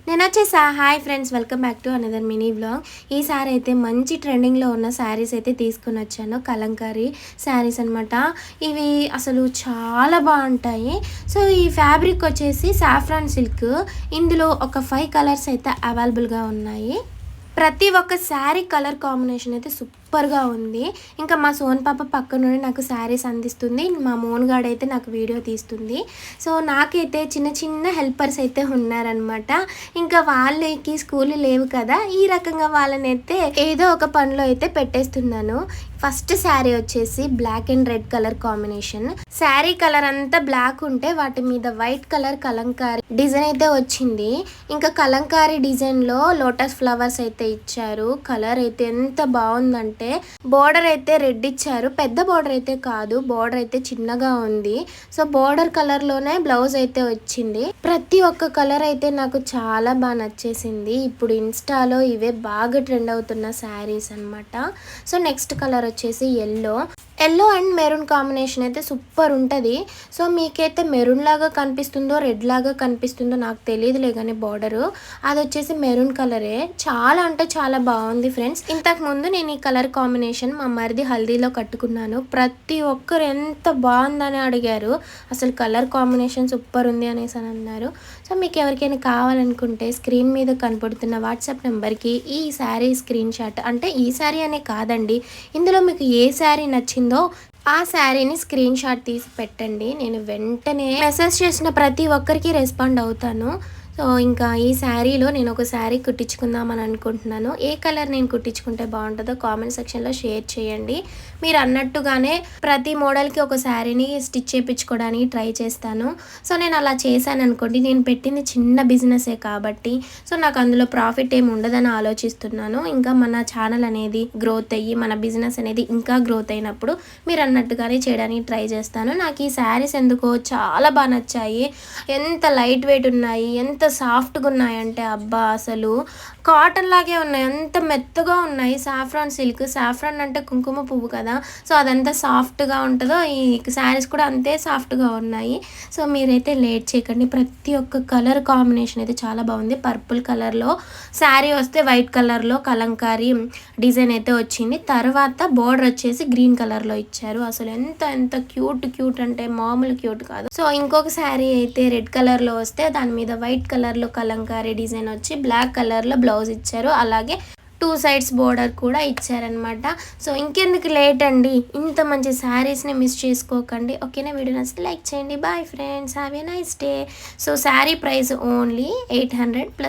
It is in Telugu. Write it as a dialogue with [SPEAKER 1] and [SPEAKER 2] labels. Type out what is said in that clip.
[SPEAKER 1] నేనొచ్చేసా. Hi friends, welcome back to another mini vlog. ఈసారి అయితే మంచి ట్రెండింగ్లో ఉన్న శారీస్ అయితే తీసుకుని వచ్చాను. కలంకారీ శారీస్ అనమాట. ఇవి అసలు చాలా బాగుంటాయి. సో ఈ ఫ్యాబ్రిక్ వచ్చేసి సాఫ్రాన్ సిల్క్. ఇందులో ఒక 5 కలర్స్ అయితే అవైలబుల్గా ఉన్నాయి. ప్రతి ఒక్క శారీ కలర్ కాంబినేషన్ అయితే సూపర్గా ఉంది. ఇంకా మా సోన్ పాప పక్క నుండి నాకు శారీస్ అందిస్తుంది, మా మోన్గాడ్ అయితే నాకు వీడియో తీస్తుంది. సో నాకైతే చిన్న చిన్న హెల్పర్స్ అయితే ఉన్నారనమాట. ఇంకా వాళ్ళకి స్కూల్ లేవు కదా, ఈ రకంగా వాళ్ళని అయితే ఏదో ఒక పనిలో అయితే పెట్టేస్తున్నాను. ఫస్ట్ శారీ వచ్చేసి black and red colour combination. Sari colour అంతా బ్లాక్ ఉంటే వాటి మీద వైట్ కలర్ కలంకారీ డిజైన్ అయితే వచ్చింది. ఇంకా కలంకారీ డిజైన్ లో లోటస్ ఫ్లవర్స్ అయితే ఇచ్చారు. కలర్ అయితే ఎంత బాగుందంటే బోర్డర్ అయితే రెడ్ ఇచ్చారు. పెద్ద బోర్డర్ అయితే కాదు, బోర్డర్ అయితే చిన్నగా ఉంది. సో బోర్డర్ కలర్ లోనే బ్లౌజ్ అయితే వచ్చింది. ప్రతి ఒక్క కలర్ అయితే నాకు చాలా బాగా నచ్చేసింది. ఇప్పుడు ఇన్స్టాలో ఇవే బాగా ట్రెండ్ అవుతున్న శారీస్ అనమాట. సో నెక్స్ట్ కలర్ వచ్చేసి ఎల్లో అండ్ మెరూన్ కాంబినేషన్ అయితే సూపర్ ఉంటుంది. సో మీకైతే మెరూన్ లాగా కనిపిస్తుందో రెడ్ లాగా కనిపిస్తుందో నాకు తెలియదులే, కానీ బార్డరు అది వచ్చేసి మెరూన్ కలరే. చాలా అంటే చాలా బాగుంది ఫ్రెండ్స్. ఇంతకు ముందు నేను ఈ కలర్ కాంబినేషన్ మా మరిది హల్దీలో కట్టుకున్నాను. ప్రతి ఒక్కరు ఎంత బాగుందని అడిగారు. అసలు కలర్ కాంబినేషన్ సూపర్ ఉంది అనేసి అని అన్నారు. సో మీకు ఎవరికైనా కావాలనుకుంటే స్క్రీన్ మీద కనపడుతున్న వాట్సాప్ నెంబర్కి ఈ శారీ స్క్రీన్ షాట్, అంటే ఈ శారీ అనే కాదండి, ఇందులో మీకు ఏ శారీ నచ్చిందో ఆ శారీని స్క్రీన్ షాట్ తీసి పెట్టండి. నేను వెంటనే మెసేజ్ చేసిన ప్రతి ఒక్కరికి రెస్పాండ్ అవుతాను. సో ఇంకా ఈ శారీలో నేను ఒక శారీ కుట్టించుకుందామని అనుకుంటున్నాను. ఏ కలర్ నేను కుట్టించుకుంటే బాగుంటుందో కామెంట్ సెక్షన్లో షేర్ చేయండి. మీరు అన్నట్టుగానే ప్రతి మోడల్కి ఒక శారీని స్టిచ్ చేయించుకోవడానికి ట్రై చేస్తాను. సో నేను అలా చేశాను అనుకోండి, నేను పెట్టింది చిన్న బిజినెసే కాబట్టి సో నాకు అందులో ప్రాఫిట్ ఏమి ఉండదని ఆలోచిస్తున్నాను. ఇంకా మన ఛానల్ అనేది గ్రోత్ అయ్యి మన బిజినెస్ అనేది ఇంకా గ్రోత్ అయినప్పుడు మీరు అన్నట్టుగానే చేయడానికి ట్రై చేస్తాను. నాకు ఈ శారీస్ ఎందుకో చాలా బాగా నచ్చాయి. ఎంత లైట్ వెయిట్ ఉన్నాయి, ఎంత సాఫ్ట్గా ఉన్నాయంటే అబ్బా, అసలు కాటన్ లాగే ఉన్నాయి, అంత మెత్తగా ఉన్నాయి. సాఫ్రాన్ సిల్క్, సాఫ్రాన్ అంటే కుంకుమ పువ్వు కదా, సో అదంతా సాఫ్ట్గా ఉంటుందో ఈ శారీస్ కూడా అంతే సాఫ్ట్గా ఉన్నాయి. సో మీరైతే లేట్ చేయకండి. ప్రతి ఒక్క కలర్ కాంబినేషన్ అయితే చాలా బాగుంది. పర్పుల్ కలర్లో శారీ వస్తే వైట్ కలర్లో కలంకారీ డిజైన్ అయితే వచ్చింది. తర్వాత బోర్డర్ వచ్చేసి గ్రీన్ కలర్లో ఇచ్చారు. అసలు ఎంత ఎంత క్యూట్ అంటే మామూలు క్యూట్ కాదు. సో ఇంకొక శారీ అయితే రెడ్ కలర్లో వస్తే దాని మీద వైట్ కలర్లో కలంకారీ డిజైన్ వచ్చి బ్లాక్ కలర్లో బ్లౌజ్ ఇచ్చారు. అలాగే 2 సైడ్స్ బోర్డర్ కూడా ఇచ్చారనమాట. సో ఇంకెందుకు లేట్ అండి, ఇంత మంచి శారీస్ని మిస్ చేసుకోకండి. ఓకేనా, వీడియో నచ్చితే లైక్ చేయండి. Bye friends, have a nice day. So sari price only 800 plus